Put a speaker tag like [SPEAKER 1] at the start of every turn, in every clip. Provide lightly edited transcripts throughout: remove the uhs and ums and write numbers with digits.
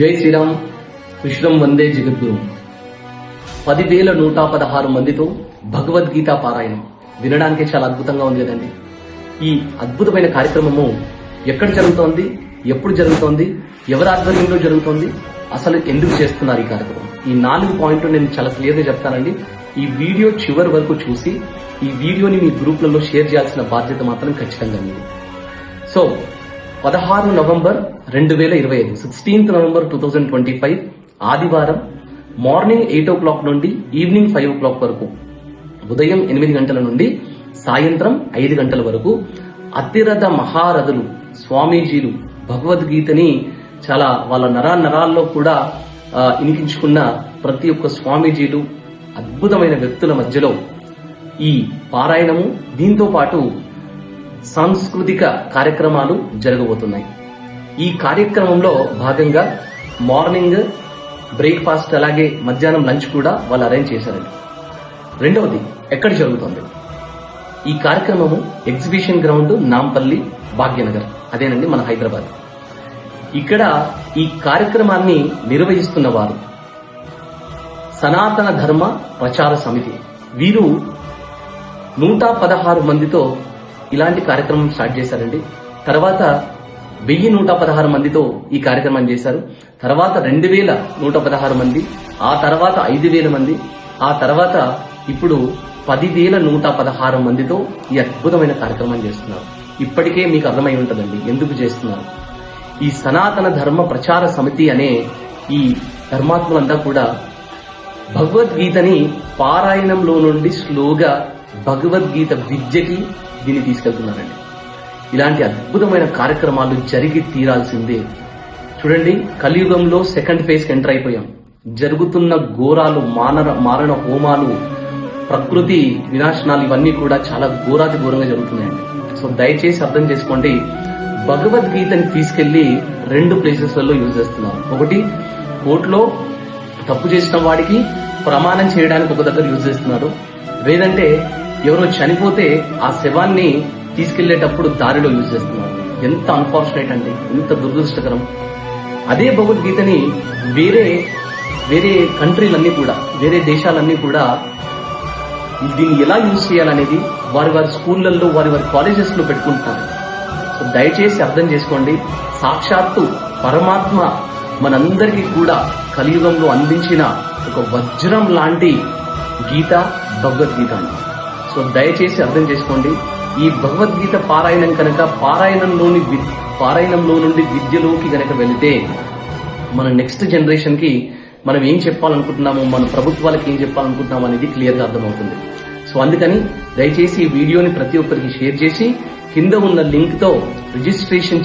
[SPEAKER 1] జై శ్రీరామ్ కృష్ణం వందే జగద్గురు 10,116 మందితో భగవద్గీత పారాయణం వినడానికి చాలా అద్భుతంగా ఉంది కదండి. ఈ అద్భుతమైన కార్యక్రమము ఎక్కడ జరుగుతోంది, ఎప్పుడు జరుగుతోంది, ఎవరి ఆధ్వర్యంలో జరుగుతోంది, అసలు ఎందుకు చేస్తున్నారు ఈ కార్యక్రమం, ఈ 4 పాయింట్లు నేను చాలా క్లియర్గా చెప్తానండి. ఈ వీడియో చివరి వరకు చూసి ఈ వీడియోని మీ గ్రూప్లలో షేర్ చేయాల్సిన బాధ్యత మాత్రం ఖచ్చితంగా ఉంది. సో 16 నవంబర్ 2025 16th నవంబర్ 2025 ఆదివారం మార్నింగ్ 8 o'clock నుండి ఈవినింగ్ 5 o'clock వరకు, ఉదయం 8 గంటల నుండి సాయంత్రం 5 గంటల వరకు అతిరథ మహారథులు స్వామీజీలు భగవద్గీతని చాలా వాళ్ళ నరాల్లో కూడా ఇనికించుకున్న ప్రతి ఒక్క స్వామీజీలు అద్భుతమైన వ్యక్తుల మధ్యలో ఈ పారాయణము, దీంతో పాటు సాంస్కృతిక కార్యక్రమాలు జరగబోతున్నాయి. ఈ కార్యక్రమంలో భాగంగా మార్నింగ్ బ్రేక్ఫాస్ట్ అలాగే మధ్యాహ్నం లంచ్ కూడా వాళ్ళు అరేంజ్ చేశారండి. రెండవది ఎక్కడ జరుగుతుంది ఈ కార్యక్రమము? ఎగ్జిబిషన్ గ్రౌండ్ నాంపల్లి భాగ్యనగర్, అదేనండి మన హైదరాబాద్. ఇక్కడ ఈ కార్యక్రమాన్ని నిర్వహిస్తున్న వారు సనాతన ధర్మ ప్రచార సమితి. వీరు 116 మందితో ఇలాంటి కార్యక్రమం స్టార్ట్ చేశారండి. తర్వాత 1116 మందితో ఈ కార్యక్రమం చేశారు. తర్వాత 2116 మంది, ఆ తర్వాత 5000 మంది, ఆ తర్వాత ఇప్పుడు 10,116 మందితో ఈ అద్భుతమైన కార్యక్రమం చేస్తున్నారు. ఇప్పటికే మీకు అర్థమై ఉంటుందండి ఎందుకు చేస్తున్నారు. ఈ సనాతన ధర్మ ప్రచార సమితి అనే ఈ ధర్మాత్ములంతా కూడా భగవద్గీతని పారాయణంలో నుండి స్లోగా భగవద్గీత విద్యకి దీన్ని తీసుకెళ్తున్నారండి. ఇలాంటి అద్భుతమైన కార్యక్రమాలు జరిగి తీరాల్సిందే. చూడండి, కలియుగంలో సెకండ్ ఫేజ్ కి ఎంటర్ అయిపోయాం. జరుగుతున్న ఘోరాలు, మారణ హోమాలు, ప్రకృతి వినాశనాలు, ఇవన్నీ కూడా చాలా ఘోరాతి ఘోరంగా జరుగుతున్నాయండి. సో దయచేసి అర్థం చేసుకోండి, భగవద్గీతని తీసుకెళ్లి 2 ప్లేసెస్లలో యూజ్ చేస్తున్నారు. ఒకటి, కోర్టులో తప్పు చేసిన వాడికి ప్రమాణం చేయడానికి ఒక దగ్గర యూజ్ చేస్తున్నారు. లేదంటే ఎవరో చనిపోతే ఆ శవాన్ని తీసుకెళ్లేటప్పుడు దారిలో యూజ్ చేస్తున్నారు. ఎంత అన్ఫార్చునేట్ అండి, ఎంత దురదృష్టకరం. అదే భగవద్గీతని వేరే కంట్రీలన్నీ కూడా, వేరే దేశాలన్నీ కూడా దీన్ని ఎలా యూజ్ చేయాలనేది వారి స్కూళ్లలో, వారి కాలేజెస్ లో పెట్టుకుంటున్నారు. సో దయచేసి అర్థం చేసుకోండి, సాక్షాత్తు పరమాత్మ మనందరికీ కూడా కలియుగంలో అందించిన ఒక వజ్రం లాంటి గీత భగవద్గీత అండి. సో దయచేసి అర్థం చేసుకోండి, ఈ భగవద్గీత పారాయణం కనుక పారాయణంలో నుండి విద్యలోకి గనక వెళితే మన నెక్స్ట్ జనరేషన్ కి మనం ఏం చెప్పాలనుకుంటున్నామో, మన ప్రభుత్వాలకు ఏం చెప్పాలనుకుంటున్నామో అనేది క్లియర్ గా అర్థమవుతుంది. సో అందుకని దయచేసి ఈ వీడియోని ప్రతి ఒక్కరికి షేర్ చేసి కింద ఉన్న లింక్ తో రిజిస్ట్రేషన్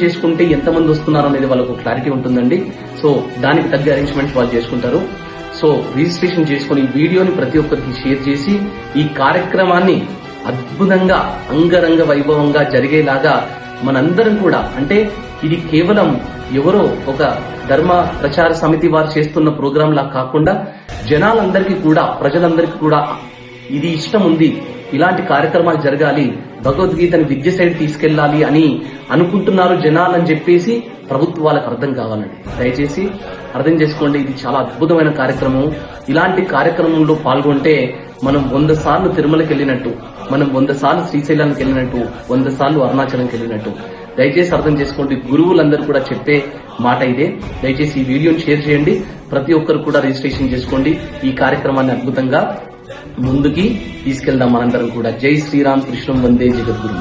[SPEAKER 1] చేసుకుంటే ఎంతమంది వస్తున్నారు అనేది వాళ్ళకు క్లారిటీ ఉంటుందండి. సో దానికి తగ్గ అరేంజ్మెంట్స్ వాళ్ళు చేసుకుంటారు. సో రిజిస్ట్రేషన్ చేసుకుని ఈ వీడియోని ప్రతి ఒక్కరికి షేర్ చేసి ఈ కార్యక్రమాన్ని అద్భుతంగా అంగరంగ వైభవంగా జరిగేలాగా మనందరం కూడా, అంటే ఇది కేవలం ఎవరో ఒక ధర్మ ప్రచార సమితి వారు చేస్తున్న ప్రోగ్రాం లా కాకుండా జనాలందరికీ కూడా, ప్రజలందరికీ కూడా ఇది ఇష్టం ఉంది, ఇలాంటి కార్యక్రమాలు జరగాలి, భగవద్గీతని విద్య సైడ్ తీసుకెళ్లాలి అని అనుకుంటున్నారు జనాలని చెప్పేసి ప్రభుత్వాలకు అర్థం కావాలండి. దయచేసి అర్థం చేసుకోండి, ఇది చాలా అద్భుతమైన కార్యక్రమం. ఇలాంటి కార్యక్రమంలో పాల్గొంటే మనం 100 సార్లు తిరుమలకి వెళ్ళినట్టు, మనం 100 సార్లు శ్రీశైలానికి వెళ్ళినట్టు, 100 సార్లు అరుణాచలంకి వెళ్ళినట్టు. దయచేసి అర్థం చేసుకోండి, గురువులందరూ కూడా చెప్పే మాట ఇదే. దయచేసి ఈ వీడియోని షేర్ చేయండి, ప్రతి ఒక్కరు కూడా రిజిస్ట్రేషన్ చేసుకోండి. ఈ కార్యక్రమాన్ని అద్భుతంగా ముందుకి తీసుకెళ్దాం మనందరం కూడా. జై శ్రీరామ్ కృష్ణం వందే జగద్గురు.